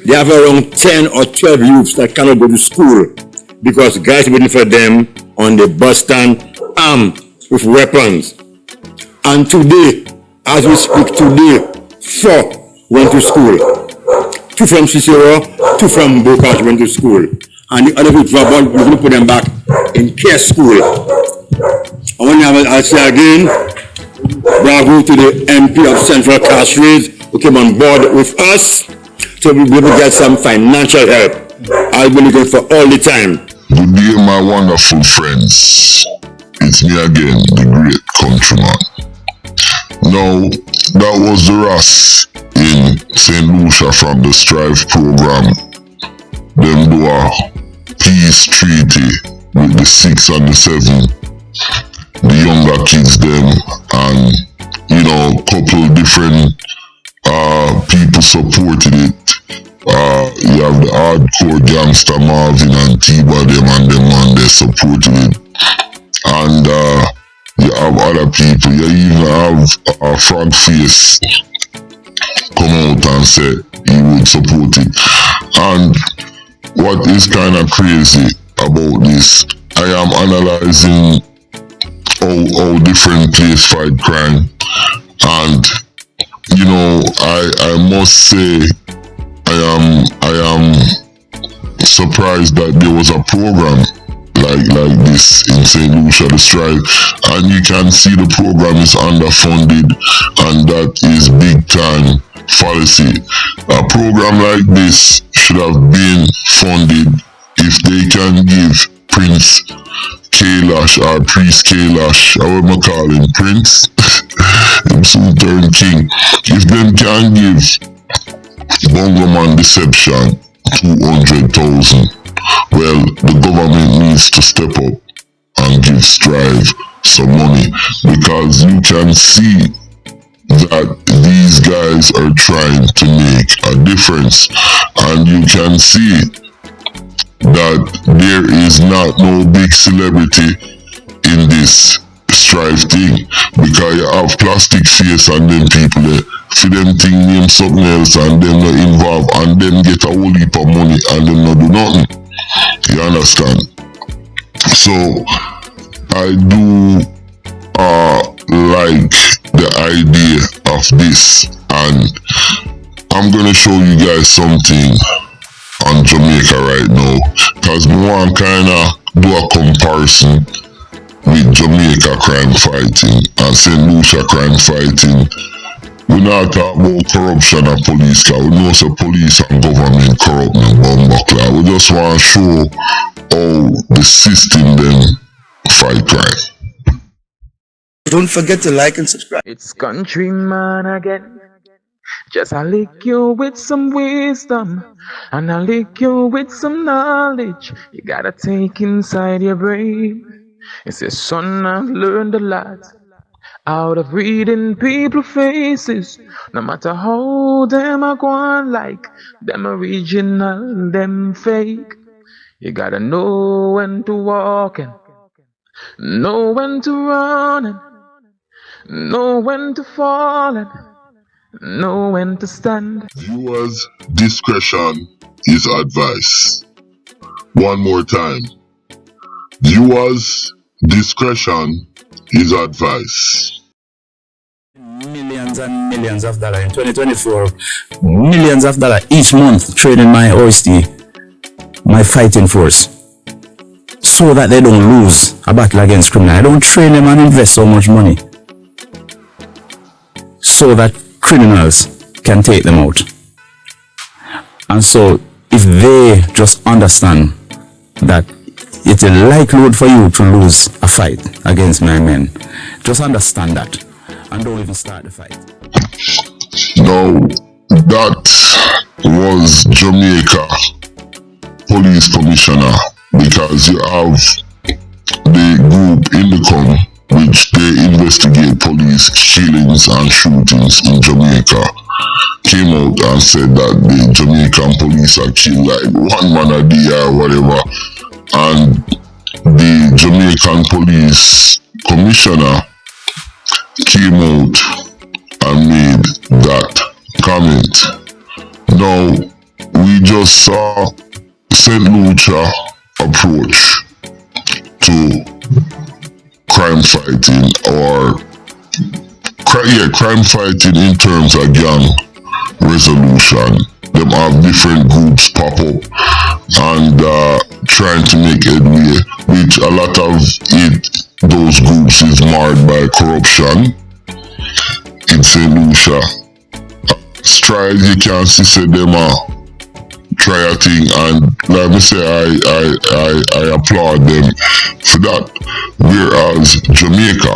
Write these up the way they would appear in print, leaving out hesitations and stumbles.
they have around 10 or 12 youths that cannot go to school because guys waiting for them on the bus stand armed with weapons. And today, as we speak today, 4 went to school. 2 from Cicero, 2 from Bocas went to school. And the other 2 drop out, we're going to put them back in care school. I want to say again, bravo to the MP of Central Castries who came on board with us so we'll be able to get some financial help. I'll be looking for all the time. Good day, my wonderful friends. It's me again, the great Countryman. Now, that was the Ras in St. Lucia from the Strive program. Them do a peace treaty with the 6 and the 7, the younger kids them, and couple different people supported it. You have the hardcore gangster Marvin and Antigua them they supported it. And you have other people, you even have a frog face come out and say he would support it. And what is kind of crazy about this, I am analyzing how different place fight crime, and I must say I am surprised that there was a program like this in St. Lucia, the Strive, and you can see the program is underfunded, and that is big time fallacy. A program like this should have been funded if they can give Prince Kailash or Priest Kailash, how am I call him, Prince? Him soon turn king. If them can give Bongo Man Deception 200,000, well, the government needs to step up and give Strive some money, because you can see that these guys are trying to make a difference, and you can see that there is not no big celebrity in this Strive thing, because you have plastic face and them people there, for them thing name something else and them not involved, and them get a whole heap of money and them not do nothing. You understand? So I do like the idea of this, and I'm gonna show you guys something on Jamaica right now, because I want kinda do a comparison with Jamaica crime fighting and St. Lucia crime fighting. We not talk about corruption and police, cause we know the police and government corrupt and bumbuckler. We just want to show how the system then fight crime. Don't forget to like and subscribe. It's Countryman again. Just I lick you with some wisdom, and I lick you with some knowledge. You gotta take inside your brain. It says, son, I've learned a lot out of reading people's faces. No matter how them are going, like them original, them fake. You gotta know when to walk and know when to run and know when to fall and know when to stand. Viewers' discretion is advice. One more time. Viewers' discretion is advice. Millions and millions of dollars in 2024. Millions of dollars each month training my OST, my fighting force, so that they don't lose a battle against criminals. I don't train them and invest so much money so that criminals can take them out. And so if they just understand that it's a likelihood for you to lose a fight against my men, just understand that and don't even start the fight. Now, that was Jamaica Police Commissioner, because you have the group Indicom, which they investigate police killings and shootings in Jamaica, came out and said that the Jamaican police are killed like one man a day or whatever, and the Jamaican Police Commissioner came out and made that comment. Now, we just saw St. Lucia approach to crime fighting or crime fighting in terms of gang resolution. Them have different groups pop up and trying to make headway, which a lot of those groups is marred by corruption. In St. Lucia, Stride, you can see say them try a thing, and let me say I applaud them for that. Whereas Jamaica,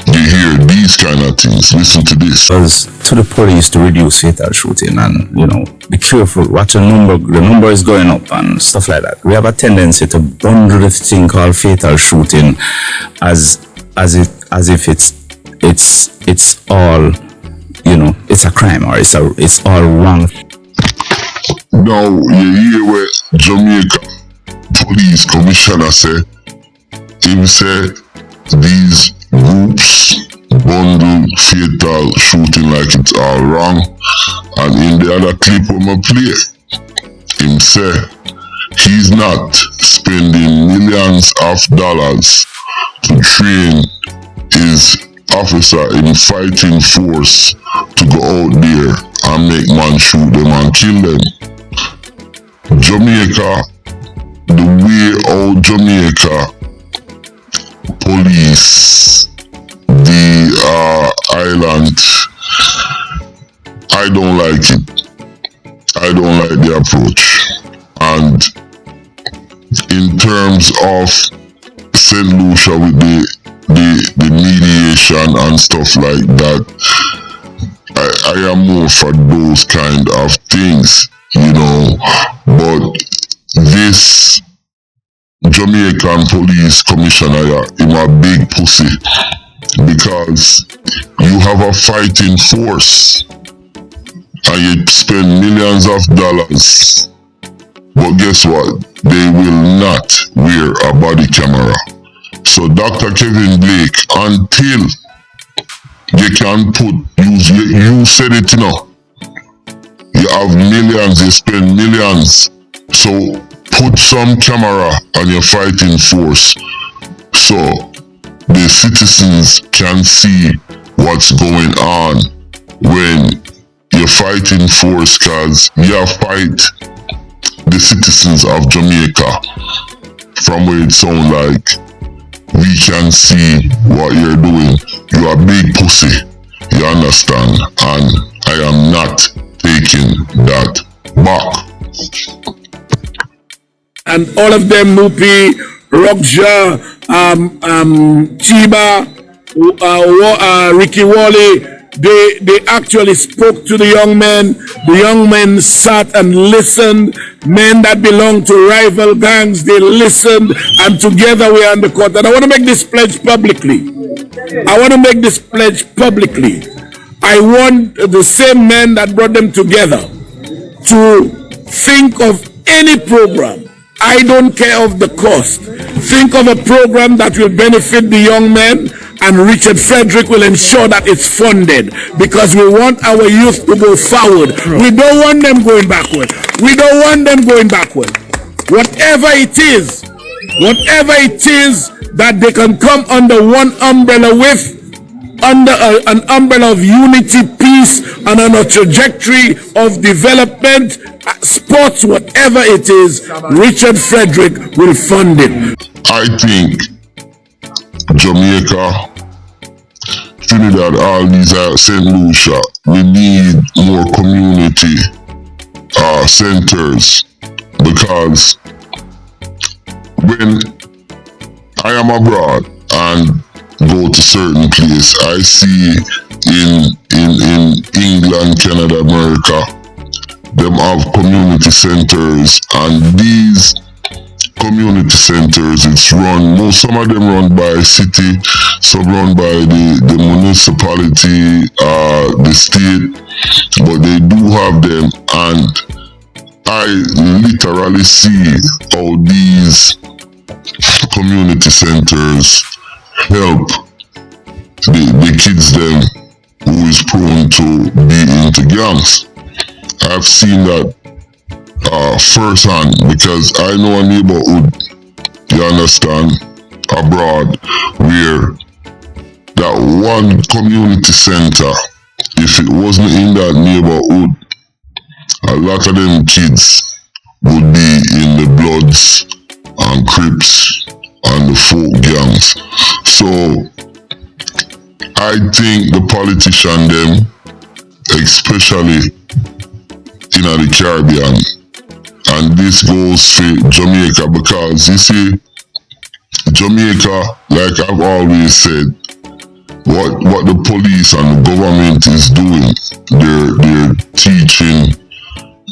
you hear these kind of things. Listen to this. Was to the police to reduce fatal shooting and, you know, be careful, watch the number is going up and stuff like that. We have a tendency to bundle this thing called fatal shooting as if it's all, you know, it's a crime or it's all wrong. Now you hear what Jamaica police commissioner say. He said these groups bundle fatal shooting like it's all wrong. And in the other clip on my play, him say he's not spending millions of dollars to train his officer in fighting force to go out there and make man shoot them and kill them. Jamaica, the way how Jamaica police the island, I don't like it. I don't like the approach. And in terms of St. Lucia with the mediation and stuff like that, I am more for those kind of things, you know. But this Jamaican police commissioner, him a big pussy, because you have a fighting force and you spend millions of dollars, but guess what? They will not wear a body camera. So Dr. Kevin Blake, until you can you said it, you know, you have millions, you spend millions, so put some camera on your fighting force so the citizens can see what's going on when you're fighting force, cause you fight the citizens of Jamaica. From where it sounds like we can see what you're doing. You're a big pussy, you understand, and I am not taking that back. And all of them, Nupi, Rockja, Chiba, Ricky Wally, they actually spoke to the young men. The young men sat and listened. Men that belong to rival gangs, they listened, and together we are on the court. And I want to make this pledge publicly. I want the same men that brought them together to think of any program. I don't care of the cost. Think of a program that will benefit the young men, and Richard Frederick will ensure that it's funded, because we want our youth to go forward. We don't want them going backward. Whatever it is that they can come under one umbrella with, under an umbrella of unity, peace, and on a trajectory of development, sports, whatever it is, Richard Frederick will fund it. I think Jamaica, Trinidad, all these St. Lucia, we need more community centers, because when I am abroad and go to certain place, I see in England, Canada, America, them have community centers, and these community centers, it's run, some of them run by city, some run by the municipality, the state, but they do have them, and I literally see how these community centers help the kids them who is prone to be into gangs. I've seen that first hand, because I know a neighborhood, you understand, abroad, where that one community center, if it wasn't in that neighborhood, a lot of them kids would be in the Bloods and Crips and the folk gangs. So I think the politician them, especially in the Caribbean, and this goes for Jamaica, because you see, Jamaica, like I've always said, what the police and the government is doing, they're teaching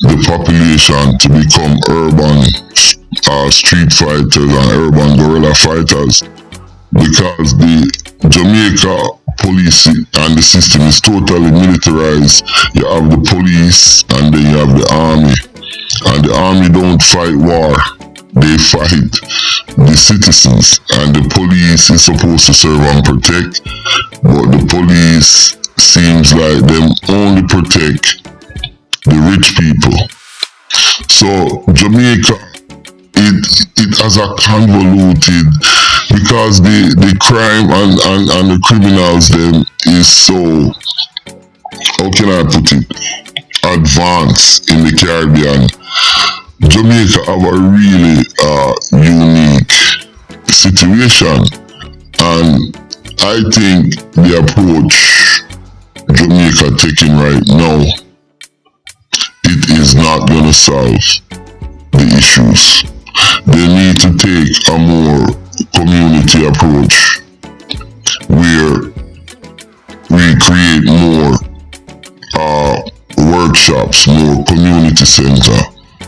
the population to become urban street fighters and urban guerrilla fighters, because the Jamaica police and the system is totally militarized. You have the police and then you have the army, and the army don't fight war, they fight the citizens, and the police is supposed to serve and protect, but the police seems like them only protect the rich people. So Jamaica, it has a convoluted, because the crime and the criminals them is so, how can I put it, advanced in the Caribbean. Jamaica have a really unique situation, and I think the approach Jamaica taking right now, it is not going to solve the issues. They need to take a more community approach where we create more workshops, more community center,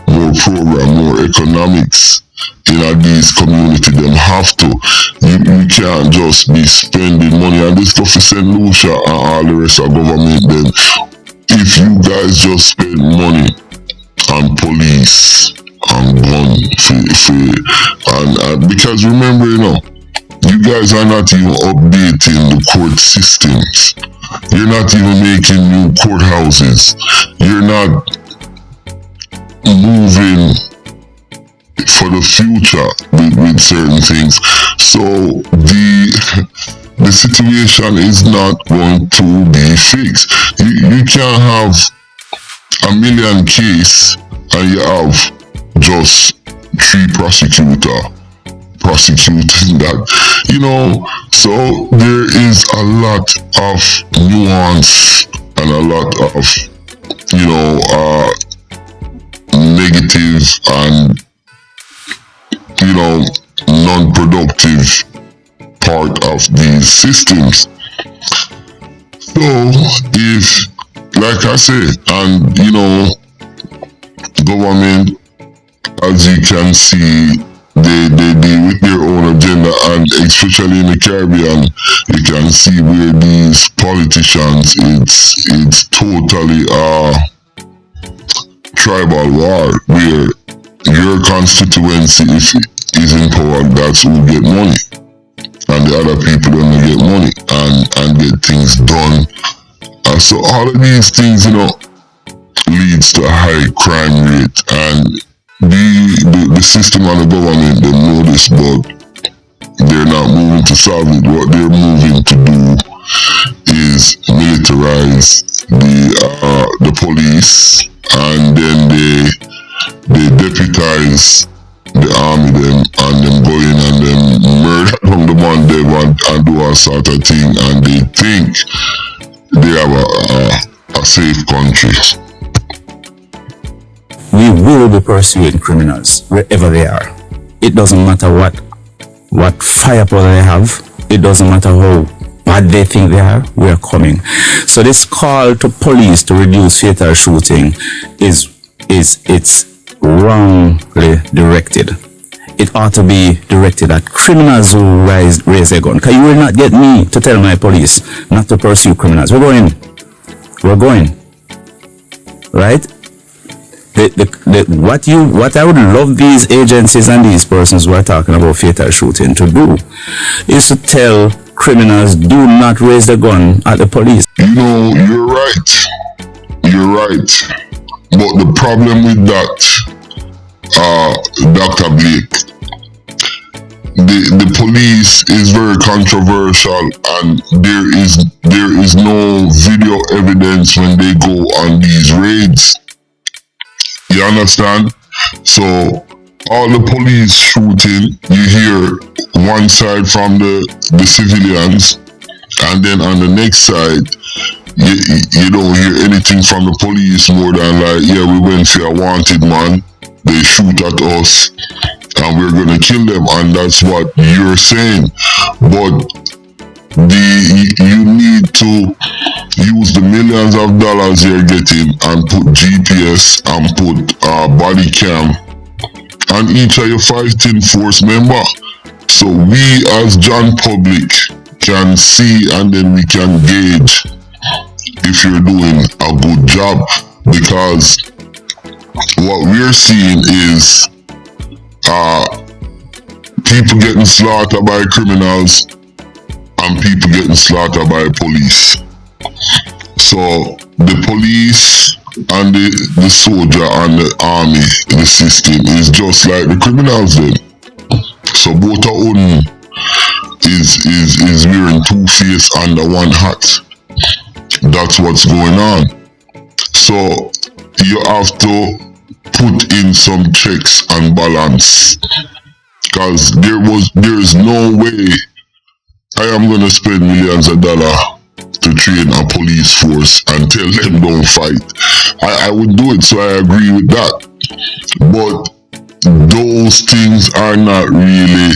more program, more economics in these communities. Them have to. You can't just be spending money, and this stuff is St. Lucia and all the rest of government. Then if you guys just spend money on police and gun and because remember, you guys are not even updating the court systems. You're not even making new courthouses. You're not moving for the future with certain things. So the situation is not going to be fixed. You can't have a million cases and you have just 3 prosecutors prosecuting that, so there is a lot of nuance and a lot of negative and non-productive part of these systems. So if, like I said, and government, as you can see, they deal with their own agenda, and especially in the Caribbean, you can see where these politicians, it's totally tribal war, where your constituency is in power, that's who get money, and the other people don't get money and get things done. And so all of these things, leads to a high crime rate, and the system and the government, they know this, but they're not moving to solve it. What they're moving to do is militarize the police, and then they deputize the army them, and them go in and them murder from the man they want and do a sort of thing, and they think they have a safe country. We will be pursuing criminals wherever they are. It doesn't matter what firepower they have. It doesn't matter how bad they think they are. We are coming. So this call to police to reduce fatal shooting it's wrongly directed. It ought to be directed at criminals who raise their gun. Because you will not get me to tell my police not to pursue criminals. We're going. Right? What I would love these agencies and these persons who are talking about fatal shooting to do is to tell criminals, do not raise the gun at the police. You're right. But the problem with that Dr. Blake. The police is very controversial, and there is no video evidence when they go on these raids. You understand? So all the police shooting, you hear one side from the civilians, and then on the next side, you don't hear anything from the police more than like, yeah, we went for a wanted man, they shoot at us, and we're gonna kill them, and that's what you're saying. But you need to use the millions of dollars you're getting and put GPS and put body cam on each of your fighting force member, so we as John public can see, and then we can gauge if you're doing a good job. Because what we're seeing is people getting slaughtered by criminals and people getting slaughtered by police. So the police and the soldier and the army, the system is just like the criminals then. So both of them is wearing two faces under one hat. That's what's going on. So you have to put in some checks and balance, because there's no way I am gonna spend millions of dollars to train a police force and tell them don't fight. I would do it, so I agree with that. But those things are not really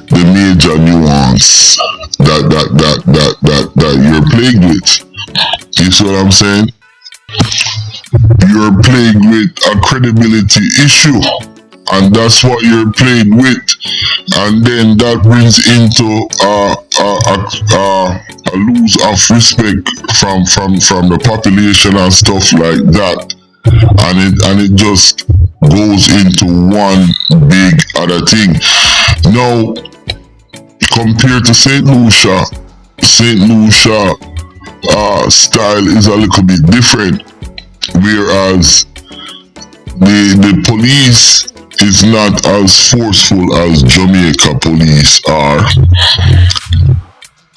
the major nuance that you're plagued with. You see what I'm saying? You're plagued with a credibility issue, and that's what you're plagued with. And then that brings into a lose of respect from the population and stuff like that, and it just goes into one big other thing. Now, compared to St. Lucia style is a little bit different, whereas the police is not as forceful as Jamaica police are,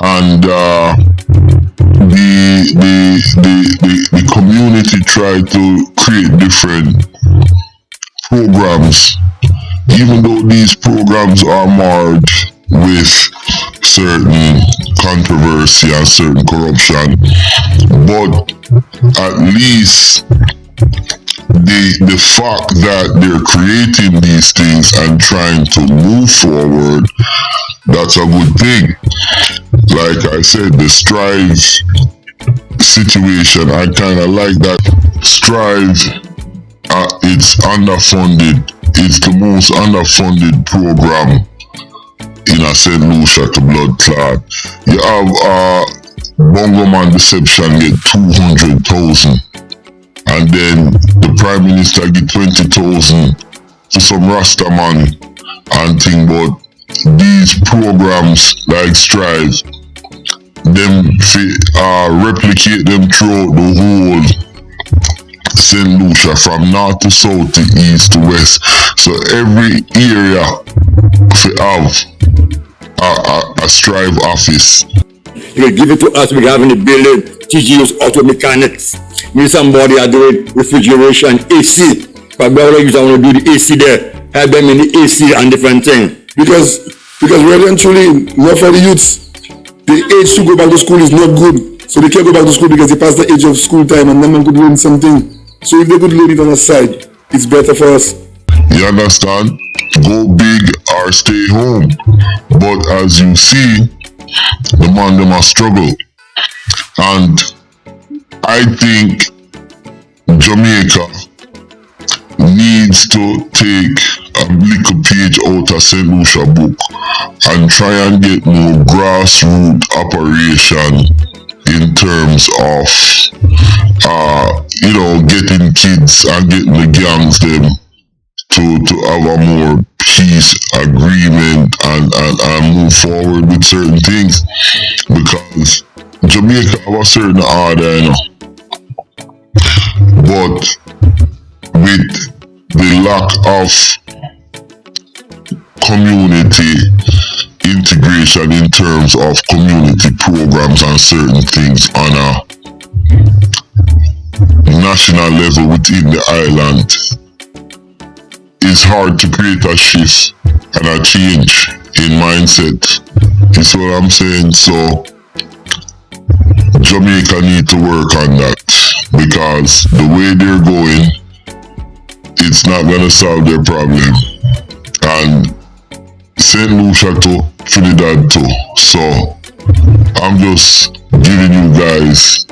and the community try to create different programs, even though these programs are marred with certain controversy and certain corruption. But at least the fact that they're creating these things and trying to move forward, that's a good thing. Like I said, the Strive situation, I kind of like that. Strive, it's underfunded. It's the most underfunded program in a St. Lucia to blood clot. You have Bongo Man Deception get 200,000, and then the Prime Minister get 20,000 to some Rasta man and thing. But these programs like Strive, them replicate them throughout the whole St. Lucia, from north to south to east to west. So every area have a Strive office. You give it to us, we have in the building, teach you auto mechanics. Maybe somebody are doing refrigeration, AC. But we use want to do the AC there. Help them in the AC and different things. Because really and truly, not for the youths, the age to go back to school is not good. So they can't go back to school because they passed the age of school time and then could learn something. So if they could learn it on the side, it's better for us. You understand? Go big or stay home. But as you see, the man them must struggle. And I think Jamaica needs to take a little page out of St. Lucia book and try and get more grassroots operation in terms of getting kids and getting the gangs them to have a more peace agreement and move forward with certain things, because Jamaica have a certain order, you know. But with the lack of community integration in terms of community programs and certain things on a national level within the island, it's hard to create a shift and a change in mindset. You see what I'm saying? So Jamaica need to work on that, because the way they're going, it's not gonna solve their problem. And St. Lucia to Trinidad too. So I'm just giving you guys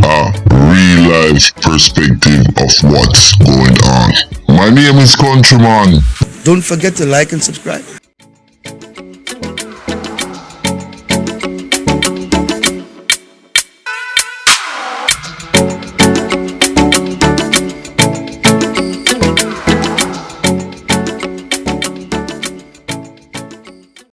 a real life perspective of what's going on. My name is Countryman. Don't forget to like and subscribe.